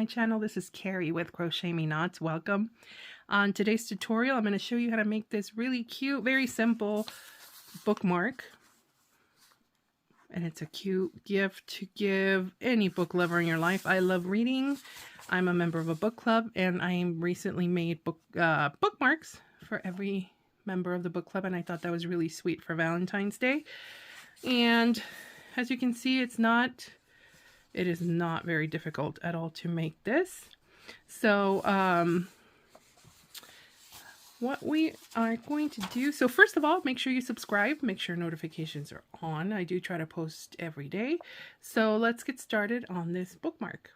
channel. This is Kari with Crochet Me Knots. Welcome. On today's tutorial, I'm going to show you how to make this really cute, very simple bookmark. And it's a cute gift to give any book lover in your life. I love reading. I'm a member of a book club, and I recently made bookmarks for every member of the book club, and I thought that was really sweet for Valentine's Day. And as you can see, it is not very difficult at all to make this. So what we are going to do, so first of all, make sure you subscribe, make sure notifications are on. I do try to post every day. So let's get started on this bookmark.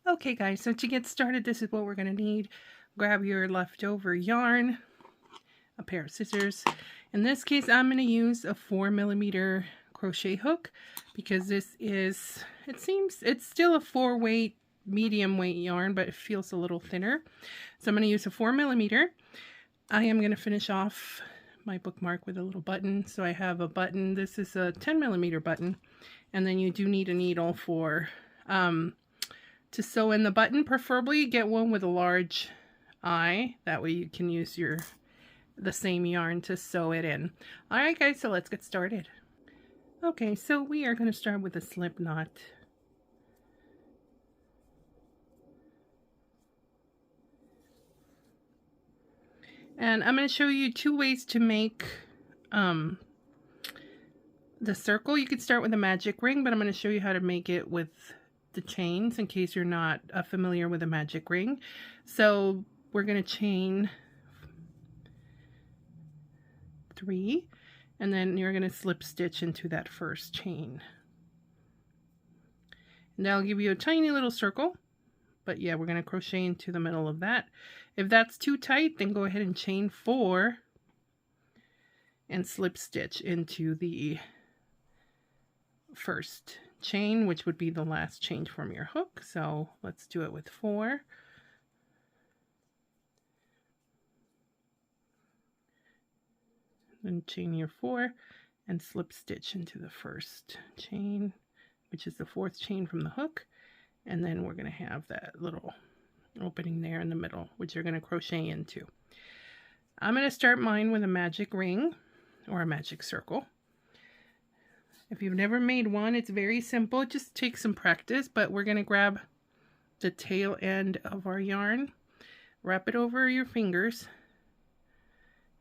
Okay guys, so to get started, this is what we're going to need. Grab your leftover yarn, a pair of scissors. In this case, I'm going to use a 4mm crochet hook because this is, it's still a 4-weight, medium weight yarn, but it feels a little thinner. So I'm going to use a 4mm. I am going to finish off my bookmark with a little button. So I have a button. This is a 10mm button, and then you do need a needle for to sew in the button. Preferably get one with a large eye. That way you can use the same yarn to sew it in. All right, guys. So let's get started. Okay, so we are going to start with a slip knot. And I'm going to show you two ways to make the circle. You could start with a magic ring, but I'm going to show you how to make it with the chains in case you're not familiar with a magic ring. So we're going to chain 3, and then you're going to slip stitch into that first chain. And that'll give you a tiny little circle. But yeah, we're going to crochet into the middle of that. If that's too tight, then go ahead and chain 4 and slip stitch into the first chain, which would be the last chain from your hook. So let's do it with 4. Then chain your 4 and slip stitch into the first chain, which is the 4th chain from the hook. And then we're going to have that little opening there in the middle, which you're going to crochet into. I'm going to start mine with a magic ring or a magic circle. If you've never made one, it's very simple. It just takes some practice, but we're going to grab the tail end of our yarn, wrap it over your fingers,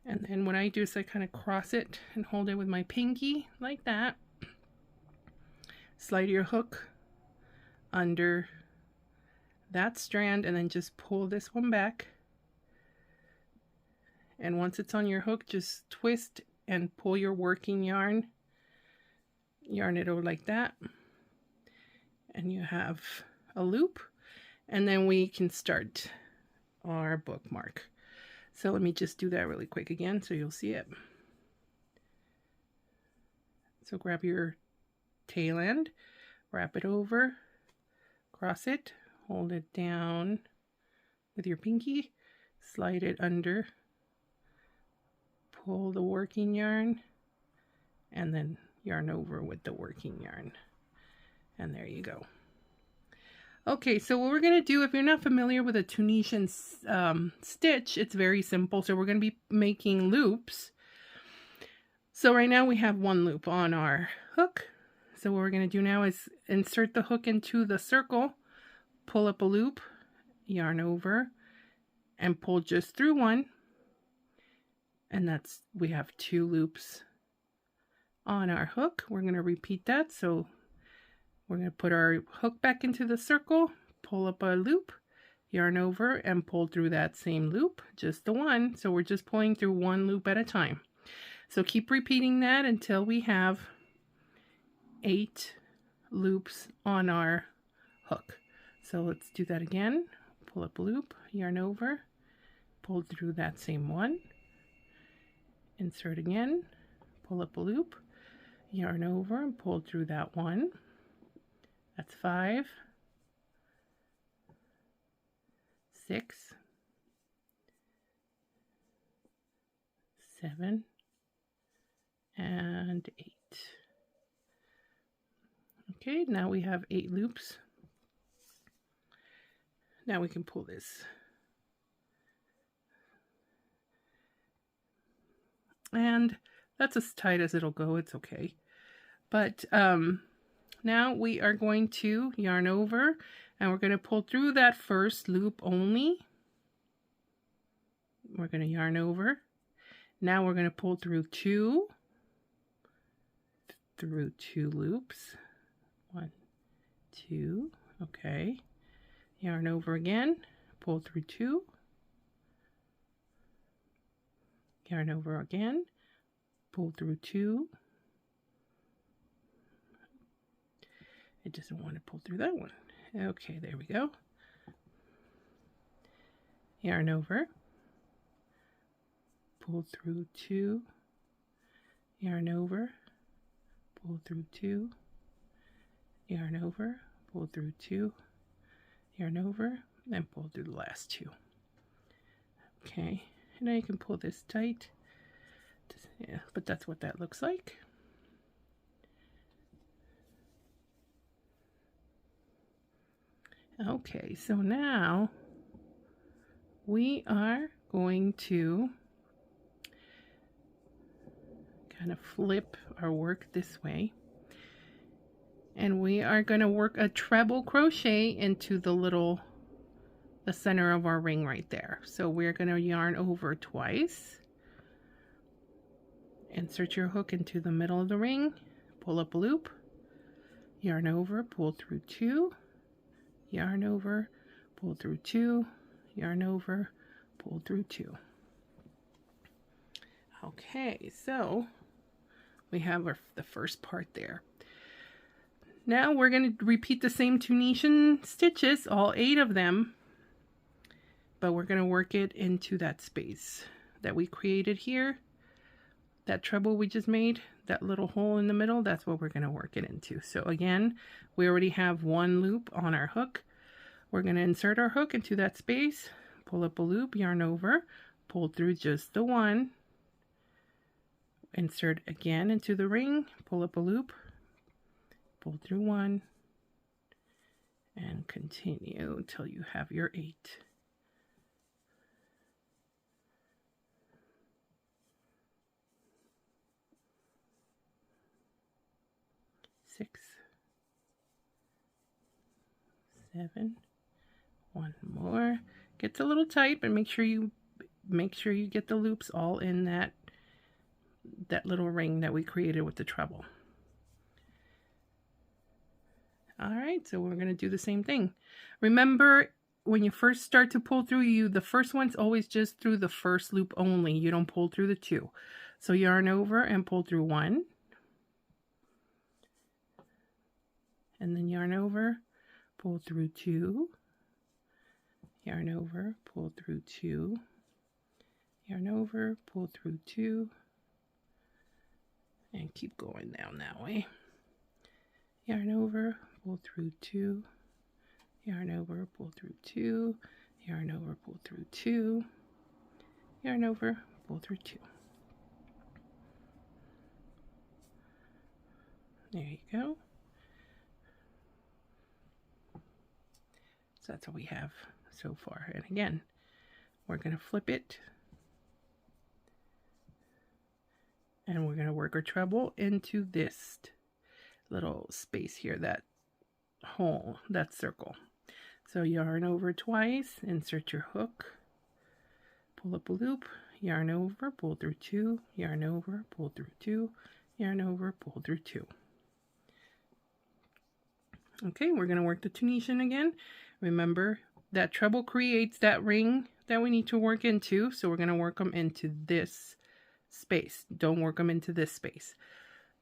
and then what I do is I kind of cross it and hold it with my pinky like that. Slide your hook under that strand and then just pull this one back. And once it's on your hook, just twist and pull your working yarn it over like that, and you have a loop, and then we can start our bookmark. So let me just do that really quick again so you'll see it. So grab your tail end, wrap it over, cross it, hold it down with your pinky, slide it under, pull the working yarn, and then yarn over with the working yarn. And there you go. Okay, so what we're going to do, if you're not familiar with a Tunisian stitch, it's very simple. So we're going to be making loops. So right now we have one loop on our hook. So what we're going to do now is insert the hook into the circle, pull up a loop, yarn over, and pull just through one. And we have 2 loops on our hook. We're going to repeat that. So we're going to put our hook back into the circle, pull up a loop, yarn over, and pull through that same loop, just the one. So we're just pulling through one loop at a time. So keep repeating that until we have 8 loops on our hook. So let's do that again. Pull up a loop, yarn over, pull through that same one, insert again, pull up a loop, yarn over, and pull through that one. That's 5, 6, 7, and 8. Okay, now we have 8 loops Now we can pull this. And that's as tight as it'll go. It's okay. But now we are going to yarn over, and we're going to pull through that first loop only. We're going to yarn over. Now we're going to pull through two loops. 1, 2, okay. Yarn over again, pull through 2. Yarn over again, pull through 2. It doesn't want to pull through that one. Okay, there we go. Yarn over, pull through 2, yarn over, pull through 2, yarn over, pull through 2, yarn over, and pull through the last 2. Okay, and now you can pull this tight. Yeah, but that's what that looks like. Okay, so now we are going to kind of flip our work this way, and we are going to work a treble crochet into the center of our ring right there. So we're going to yarn over twice, insert your hook into the middle of the ring, pull up a loop, yarn over, pull through 2, yarn over, pull through 2, yarn over, pull through 2. Okay, so we have the first part there. Now we're going to repeat the same Tunisian stitches, all 8 of them, but we're going to work it into that space that we created here. That treble we just made, that little hole in the middle, that's what we're going to work it into. So again, we already have 1 loop on our hook. We're going to insert our hook into that space, pull up a loop, yarn over, pull through just the 1, insert again into the ring, pull up a loop, pull through 1, and continue until you have your 8. 6, 7, 1 more. Gets a little tight, but make sure you get the loops all in that little ring that we created with the treble. All right, so we're going to do the same thing. Remember, when you first start to pull through, the first one's always just through the first loop only. You don't pull through the 2. So yarn over and pull through 1. And then yarn over, pull through 2, yarn over, pull through 2, yarn over, pull through 2, and keep going down that way. Yarn over, pull through 2, yarn over, pull through 2, yarn over, pull through 2, yarn over, pull through 2. There you go. So that's what we have so far. And again, we're going to flip it, and we're going to work our treble into this little space here, that hole, that circle. So yarn over twice, insert your hook, pull up a loop, yarn over, pull through 2, yarn over, pull through 2, yarn over, pull through 2. Okay, we're going to work the Tunisian again. Remember, that treble creates that ring that we need to work into, so we're going to work them into this space. Don't work them into this space.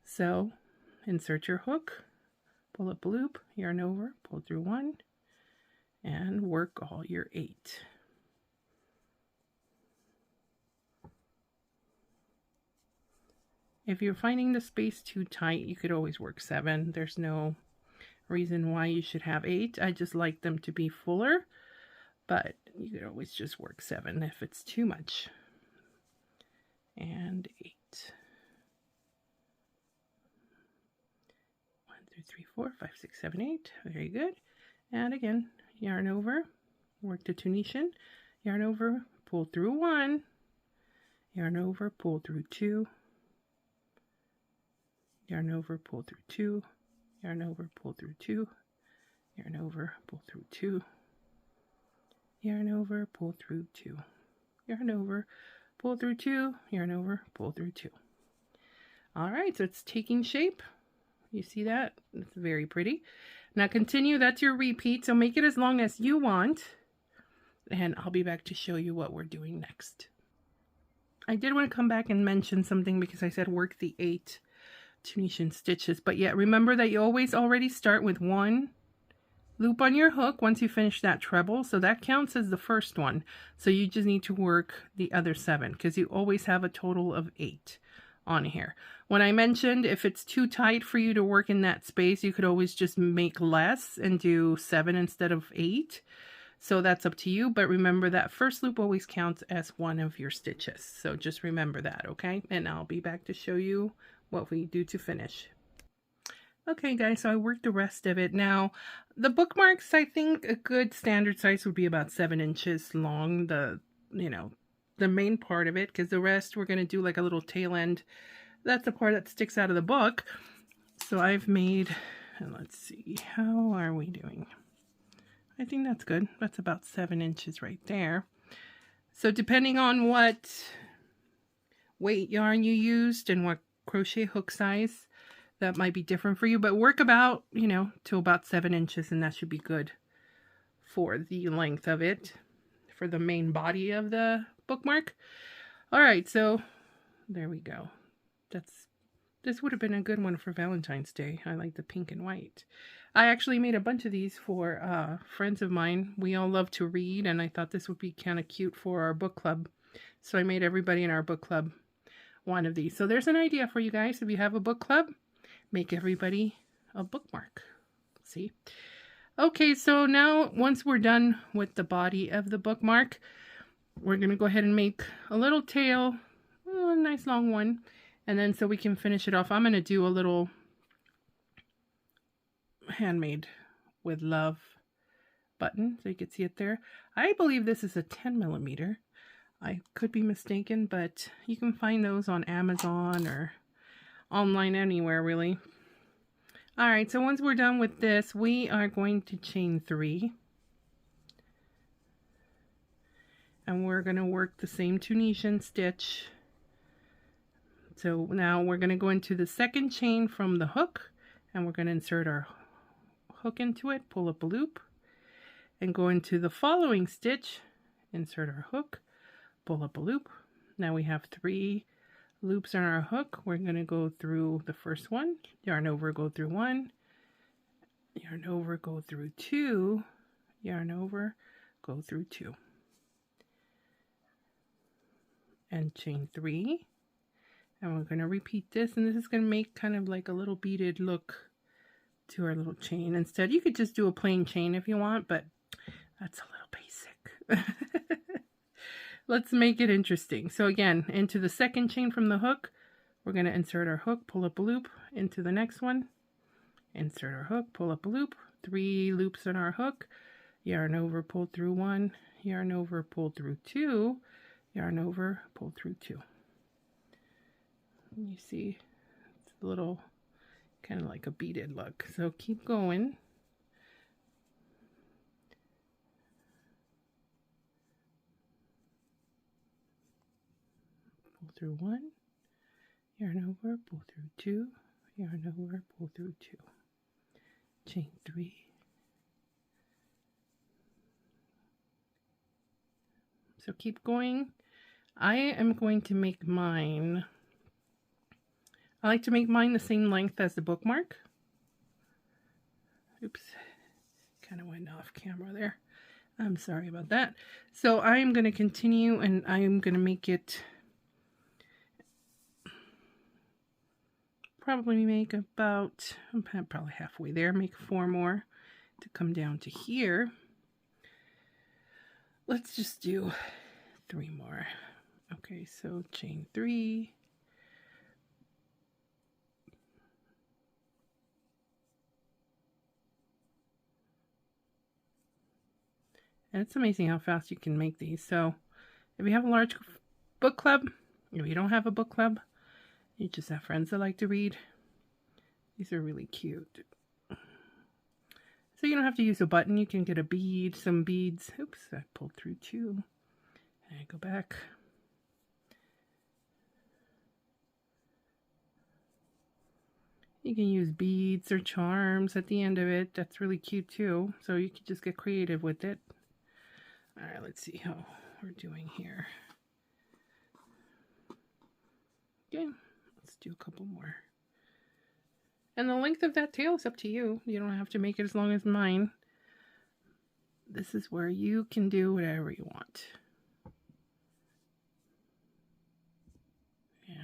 So insert your hook, pull up a loop, yarn over, pull through 1, and work all your 8. If you're finding the space too tight, you could always work 7. There's no reason why you should have 8. I just like them to be fuller, but you could always just work 7 if it's too much. And 8. 1, 2, 3, 4, 5, 6, 7, 8. Very good. And again, yarn over, work the Tunisian, yarn over, pull through 1, yarn over, pull through 2, yarn over, pull through 2, yarn over, pull through 2, yarn over, pull through 2, yarn over, pull through 2, yarn over, pull through 2, yarn over, pull through 2. All right, so it's taking shape. You see that? It's very pretty. Now continue, that's your repeat, so make it as long as you want, and I'll be back to show you what we're doing next. I did want to come back and mention something because I said work the 8 Tunisian stitches, but yeah, remember that you always already start with 1 loop on your hook once you finish that treble, so that counts as the first one. So you just need to work the other 7 because you always have a total of 8 on here. When I mentioned if it's too tight for you to work in that space, you could always just make less and do 7 instead of 8. So that's up to you, but remember that first loop always counts as one of your stitches. So just remember that, okay? And I'll be back to show you what we do to finish. Okay guys, so I worked the rest of it. Now the bookmarks, I think a good standard size would be about 7 inches long, the main part of it, because the rest we're going to do like a little tail end. That's the part that sticks out of the book. So I've made, and let's see, how are we doing? I think that's good. That's about 7 inches right there. So depending on what weight yarn you used and what crochet hook size, that might be different for you, but work about, to about 7 inches, and that should be good for the length of it, for the main body of the bookmark. All right, so there we go. This would have been a good one for Valentine's Day. I like the pink and white. I actually made a bunch of these for friends of mine. We all love to read, and I thought this would be kind of cute for our book club. So I made everybody in our book club one of these. So there's an idea for you guys. If you have a book club, make everybody a bookmark. See? Okay, so now once we're done with the body of the bookmark, we're going to go ahead and make a little tail, a nice long one. And then so we can finish it off, I'm going to do a little handmade with love button so you can see it there. I believe this is a 10mm. I could be mistaken, but you can find those on Amazon or online anywhere really. All right, so once we're done with this, we are going to chain 3. And we're going to work the same Tunisian stitch. So now we're going to go into the second chain from the hook, and we're going to insert our hook into it, pull up a loop, and go into the following stitch, insert our hook, pull up a loop. Now we have 3 loops on our hook. We're going to go through the first one, yarn over, go through 1, yarn over, go through 2, yarn over, go through 2, and chain 3. And we're going to repeat this, and this is going to make kind of like a little beaded look to our little chain. Instead, you could just do a plain chain if you want, but that's a little basic. Let's make it interesting. So again, into the second chain from the hook, we're going to insert our hook, pull up a loop, into the next one, insert our hook, pull up a loop, 3 loops on our hook, yarn over, pull through 1, yarn over, pull through 2, yarn over, pull through 2. You see, it's a little kind of like a beaded look. So keep going. Pull through 1, yarn over, pull through 2, yarn over, pull through 2, chain 3, so keep going. I am going to make mine, I like to make mine the same length as the bookmark. Oops, kind of went off camera there. I'm sorry about that. So I am going to continue, and I am going to make it, probably make about, I'm probably halfway there, make 4 more to come down to here. Let's just do 3 more. Okay, so chain 3, And it's amazing how fast you can make these. So if you have a large book club, if you don't have a book club, you just have friends that like to read, these are really cute. So you don't have to use a button. You can get a bead, some beads. Oops, I pulled through 2. And I go back. You can use beads or charms at the end of it. That's really cute too. So you can just get creative with it. All right, let's see how we're doing here. Okay, let's do a couple more. And the length of that tail is up to you. You don't have to make it as long as mine. This is where you can do whatever you want. Yeah.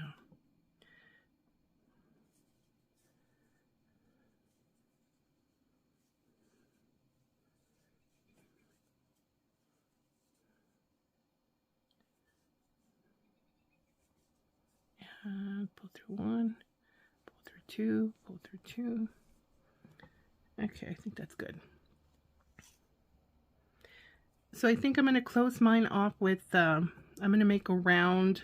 Pull through 1, pull through 2, pull through 2. Okay, I think that's good. So I think I'm going to close mine off with, I'm going to make a round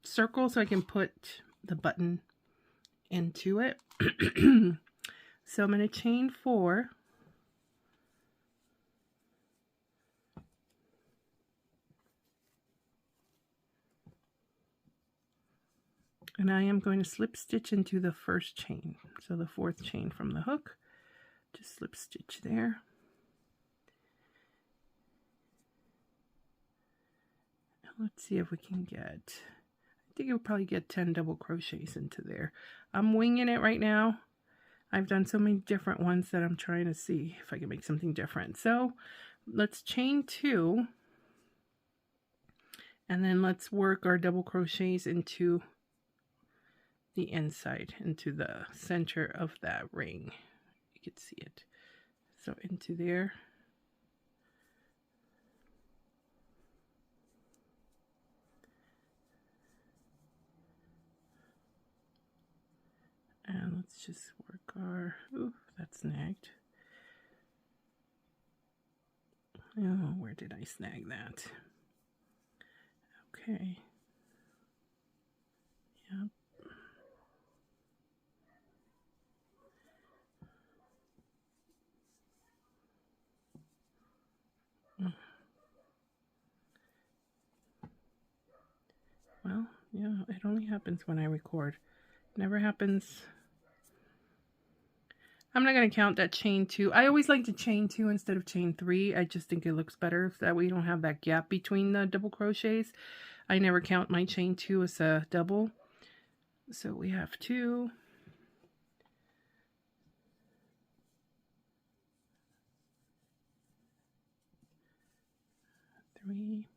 circle so I can put the button into it. So I'm going to chain 4. And I am going to slip stitch into the first chain. So the 4th chain from the hook, just slip stitch there. And let's see if we can get, I think you'll probably get 10 double crochets into there. I'm winging it right now. I've done so many different ones that I'm trying to see if I can make something different. So let's chain 2. And then let's work our double crochets into the inside, into the center of that ring. You can see it. So into there. And let's just work our, ooh, that snagged. Oh, where did I snag that? Okay. Yep. Well, yeah, it only happens when I record. Never happens. I'm not going to count that chain 2. I always like to chain 2 instead of chain 3. I just think it looks better. That way you don't have that gap between the double crochets. I never count my chain 2 as a double. So we have 2. 3,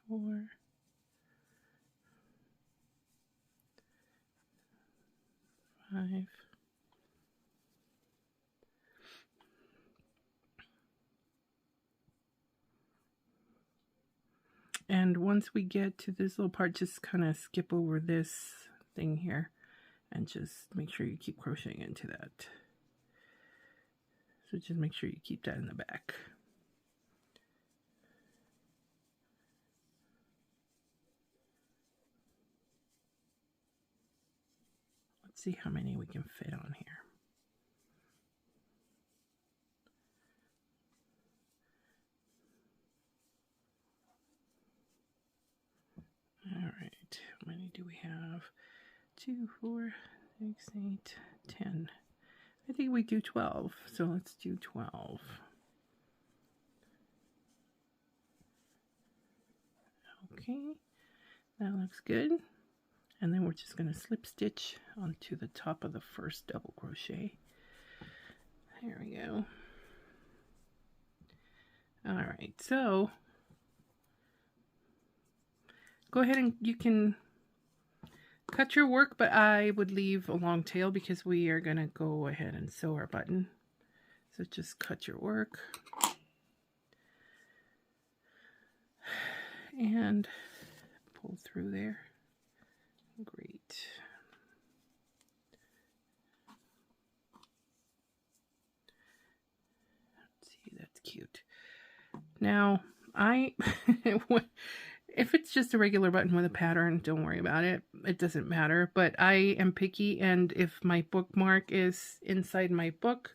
4, 5, and once we get to this little part, just kind of skip over this thing here and just make sure you keep crocheting into that. So just make sure you keep that in the back. Let's see how many we can fit on here. All right, how many do we have? 2, 4, 6, 8, 10. I think we do 12, so let's do 12. Okay, that looks good. And then we're just going to slip stitch onto the top of the first double crochet. There we go. All right, so go ahead and you can cut your work, but I would leave a long tail because we are going to go ahead and sew our button. So just cut your work. And pull through there. Great. Now, if it's just a regular button with a pattern, don't worry about it. It doesn't matter. But I am picky, and if my bookmark is inside my book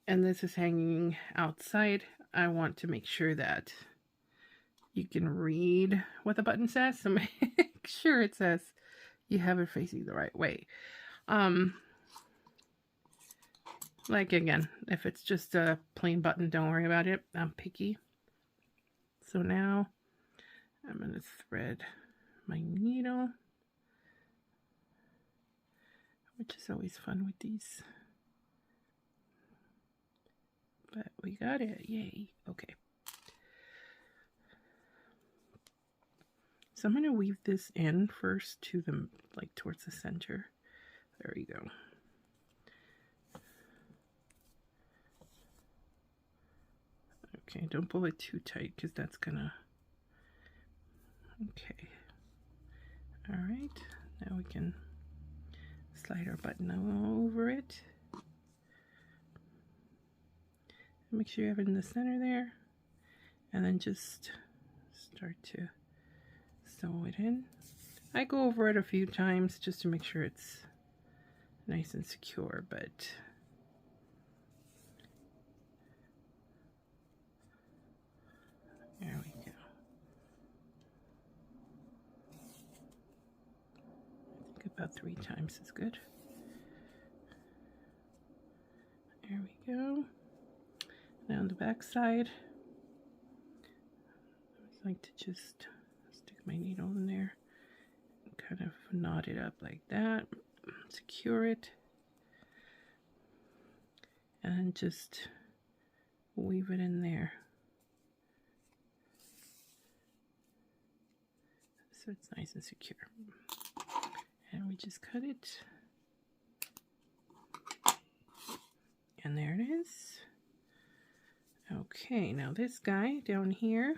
and this is hanging outside, I want to make sure that you can read what the button says. So make sure it says you have it facing the right way. Like again, if it's just a plain button, don't worry about it. I'm picky. So now I'm going to thread my needle, which is always fun with these. But we got it. Yay. Okay. So I'm going to weave this in first to the, like towards the center. There we go. Okay, don't pull it too tight because that's gonna... Okay. Alright, now we can slide our button over it. Make sure you have it in the center there. And then just start to sew it in. I go over it a few times just to make sure it's nice and secure, but there we go. I think about 3 times is good. There we go. Now on the back side, I like to just stick my needle in there and kind of knot it up like that, secure it, and just weave it in there. So it's nice and secure. And we just cut it. And there it is. Okay, now this guy down here,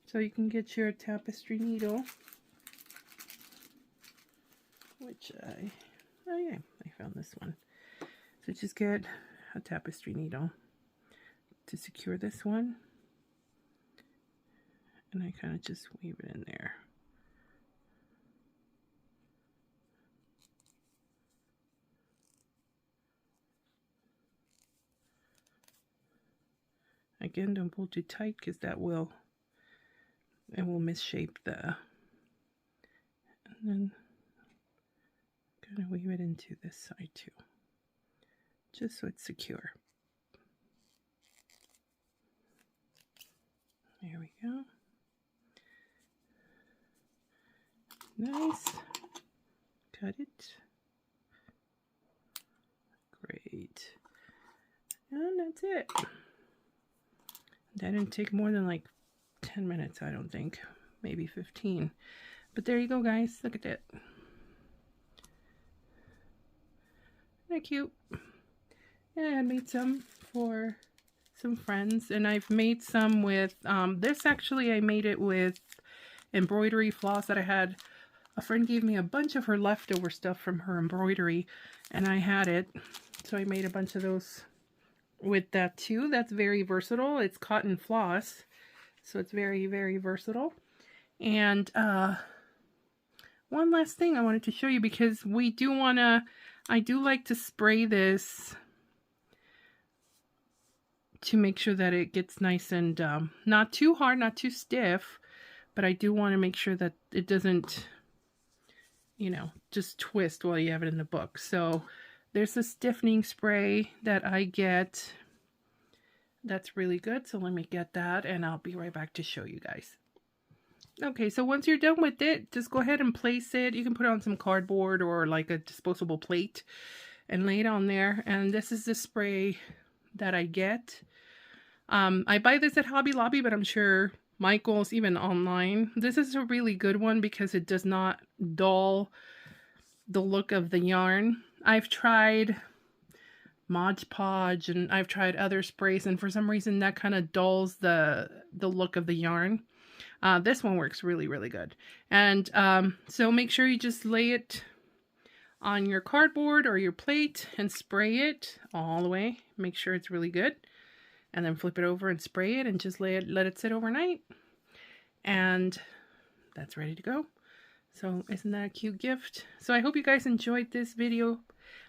so you can get your tapestry needle, which oh yeah, I found this one. So just get a tapestry needle to secure this one, and I kind of just weave it in there. Again, don't pull too tight because it will misshape the, and then kind of weave it into this side too, just so it's secure. There we go. Nice. Cut it. Great. And that's it. That didn't take more than like 10 minutes, I don't think. Maybe 15. But there you go, guys. Look at that. Isn't that cute? Yeah, I made some for some friends. And I've made some with, this actually I made it with embroidery floss that I had. A friend gave me a bunch of her leftover stuff from her embroidery. And I had it. So I made a bunch of those with that too. That's very versatile. It's cotton floss, so it's very, very versatile. And one last thing I wanted to show you, because we do want to, I do like to spray this to make sure that it gets nice and not too hard, not too stiff, but I do want to make sure that it doesn't, you know, just twist while you have it in the book. So there's a stiffening spray that I get that's really good. So let me get that and I'll be right back to show you guys. Okay, so once you're done with it, just go ahead and place it. You can put it on some cardboard or like a disposable plate and lay it on there. And this is the spray that I get. I buy this at Hobby Lobby, but I'm sure Michael's, even online. This is a really good one because it does not dull the look of the yarn. I've tried Mod Podge and I've tried other sprays, and for some reason that kind of dulls the look of the yarn. This one works really, really good. And so make sure you just lay it on your cardboard or your plate and spray it all the way. Make sure it's really good. and then flip it over and spray it and just let it sit overnight. And that's ready to go. So isn't that a cute gift? So I hope you guys enjoyed this video.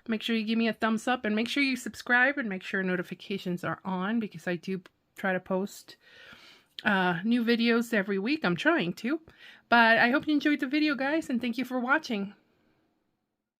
Make sure you give me a thumbs up and make sure you subscribe and make sure notifications are on, because I do try to post new videos every week. I'm trying to. But I hope you enjoyed the video, guys, and thank you for watching.